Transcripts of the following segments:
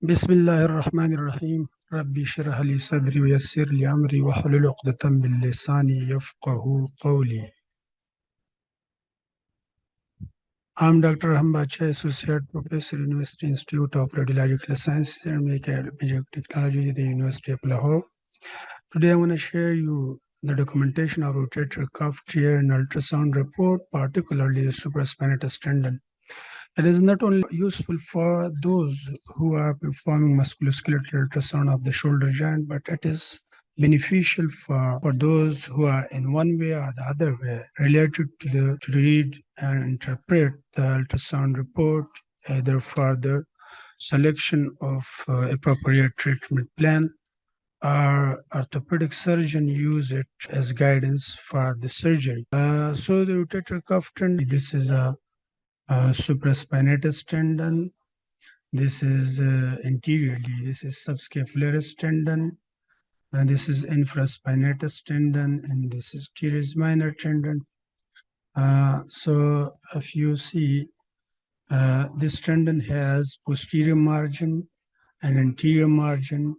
بسم الله الرحمن الرحيم ربي اشرح لي صدري ويسر لي أمري واحلل عقدة من لساني يفقه قولي. I'm Dr. Hambacha, Associate Professor, University Institute of Radiological Sciences and Medical Technology at the University of Lahore. Today I'm going to share you the documentation of rotator cuff tear and ultrasound report, particularly the supraspinatus tendon. It is not only useful for those who are performing musculoskeletal ultrasound of the shoulder joint, but it is beneficial for those who are in one way or the other way related to read and interpret the ultrasound report, either for the selection of appropriate treatment plan or orthopedic surgeon use it as guidance for the surgery. So the rotator cuff tendon, this is a supraspinatus tendon. This is anteriorly, this is subscapularis tendon, and this is infraspinatus tendon, and this is teres minor tendon. So if you see, this tendon has posterior margin and anterior margin,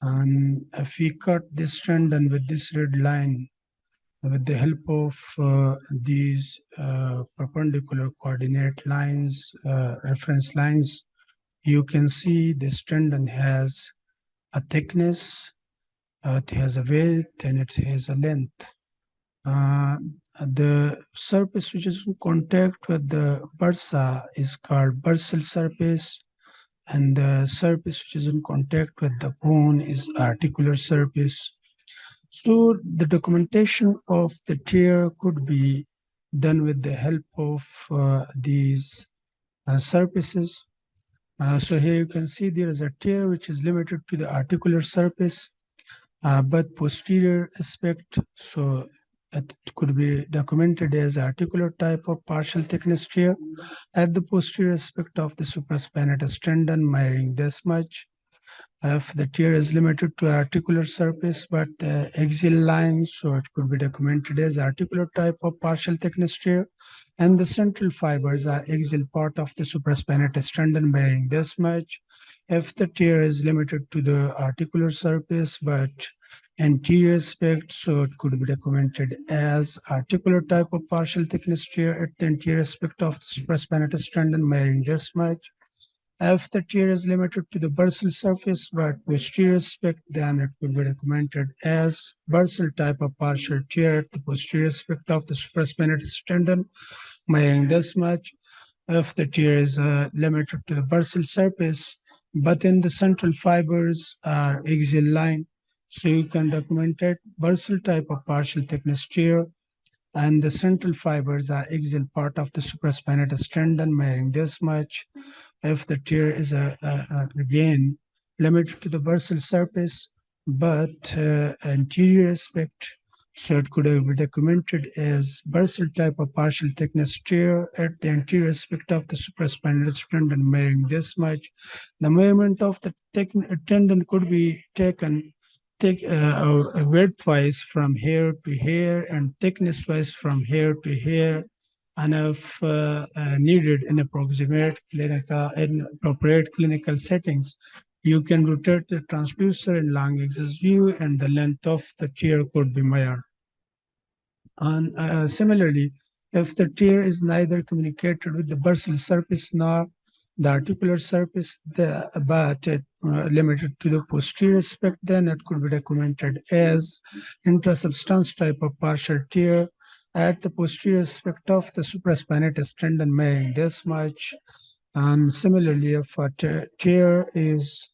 and if we cut this tendon with this red line, with the help of these perpendicular coordinate lines, reference lines, you can see this tendon has a thickness, it has a width, and it has a length. The surface which is in contact with the bursa is called bursal surface, and the surface which is in contact with the bone is articular surface. So the documentation of the tear could be done with the help of these surfaces. So here you can see there is a tear which is limited to the articular surface, but posterior aspect. So it could be documented as articular type of partial thickness tear at the posterior aspect of the supraspinatus tendon, measuring this much. If the tear is limited to articular surface but the axial line, so it could be documented as articular type of partial thickness tear, and the central fibers are axial part of the supraspinatus tendon bearing this much. If the tear is limited to the articular surface but anterior aspect, so it could be documented as articular type of partial thickness tear at the anterior aspect of the supraspinatus tendon bearing this much. If the tear is limited to the bursal surface but posterior aspect, then it could be documented as bursal type of partial tear at the posterior aspect of the supraspinatus tendon, measuring this much. If the tear is limited to the bursal surface, but in the central fibers are axial line, so you can document it bursal type of partial thickness tear, and the central fibers are axial part of the supraspinatus tendon, measuring this much. If the tear is again limited to the bursal surface but anterior aspect, so it could be documented as bursal type of partial thickness tear at the anterior aspect of the supraspinatus tendon, measuring this much. The measurement of the tendon could be taken width-wise from here to here and thickness-wise from here to here, and if needed in appropriate clinical settings, you can rotate the transducer in long axis view and the length of the tear could be measured. And similarly, if the tear is neither communicated with the bursal surface nor the articular surface, but limited to the posterior aspect, then it could be documented as intrasubstance type of partial tear at the posterior aspect of the supraspinatus tendon, measuring this much. And similarly, if a tear is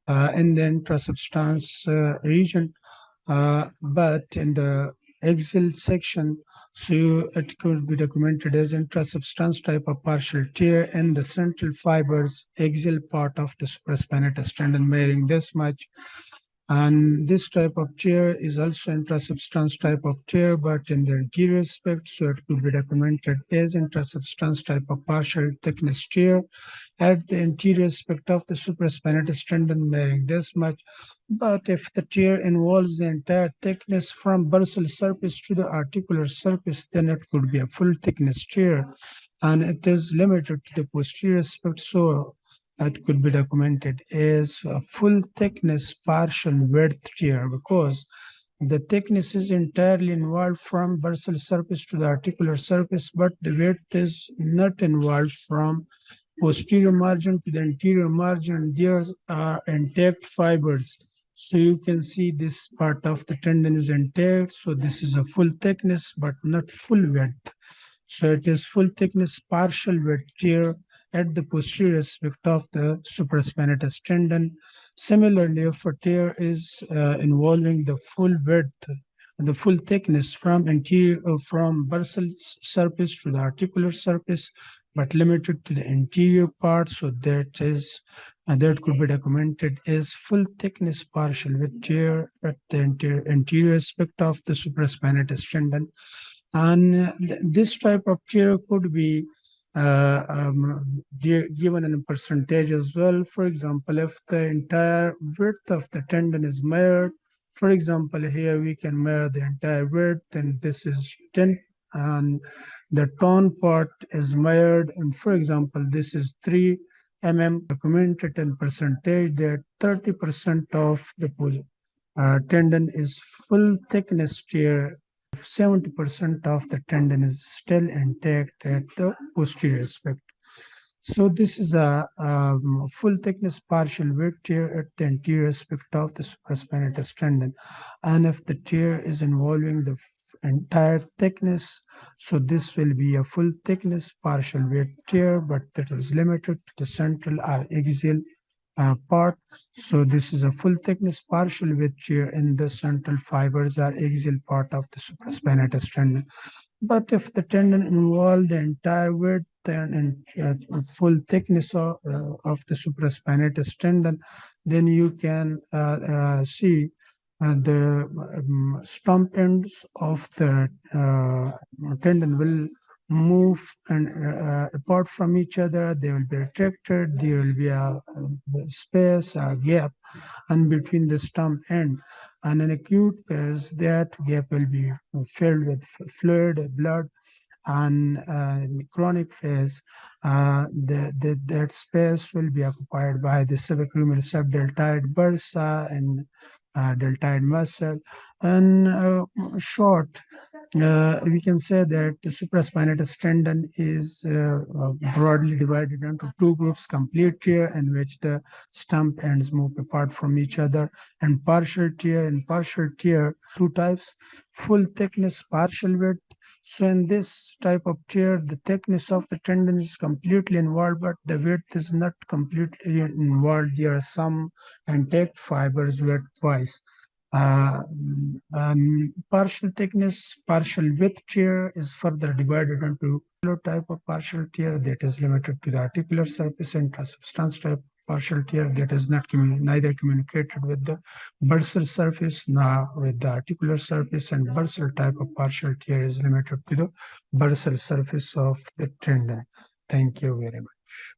in the intrasubstance region, but in the axial section, so it could be documented as intrasubstance type of partial tear in the central fibers axial part of the supraspinatus tendon, measuring this much. And this type of tear is also intrasubstance type of tear, but in the anterior aspect, so it could be documented as intrasubstance type of partial thickness tear at the anterior aspect of the supraspinatus tendon, measuring this much. But if the tear involves the entire thickness from bursal surface to the articular surface, then it could be a full thickness tear, and it is limited to the posterior aspect. So It could be documented as a full thickness partial width tear, because the thickness is entirely involved from bursal surface to the articular surface, but the width is not involved from posterior margin to the anterior margin, and there are intact fibers. So you can see this part of the tendon is intact. So this is a full thickness, but not full width. So it is full thickness partial width tear at the posterior aspect of the supraspinatus tendon. Similarly, if a tear is involving the full width, the full thickness from anterior from bursal surface to the articular surface, but limited to the anterior part, so that could be documented as full thickness partial width tear at the anterior aspect of the supraspinatus tendon. And this type of tear could be given in a percentage as well. For example, if the entire width of the tendon is measured, for example, here we can measure the entire width, and this is 10, and the torn part is measured, and for example, this is 3 documented in percentage that 30% of the tendon is full thickness tear. 70% of the tendon is still intact at the posterior aspect. So this is a full thickness partial width tear at the anterior aspect of the supraspinatus tendon. And if the tear is involving the entire thickness, so this will be a full thickness partial width tear, but that is limited to the central or axial part. So this is a full thickness partial width tear in the central fibers or axial part of the supraspinatus tendon. But if the tendon involves the entire width and full thickness of the supraspinatus tendon, then you can see the stump ends of the tendon will move and apart from each other. They will be retracted. There will be a space, a gap, and between the stump end and an acute phase, that gap will be filled with fluid, blood, and chronic phase, that space will be occupied by the subacromial subdeltoid bursa and deltoid muscle. And short, we can say that the supraspinatus tendon is broadly divided into two groups: complete tear, in which the stump ends move apart from each other, and partial tear. In partial tear, two types: full thickness partial width. So in this type of tear, the thickness of the tendon is completely involved, but the width is not completely involved. There are some intact fibers width-wise. Partial thickness, partial width tear is further divided into type of partial tear that is limited to the articular surface, and substance type partial tear that is not neither communicated with the bursal surface nor with the articular surface, and bursal type of partial tear is limited to the bursal surface of the tendon. Thank you very much.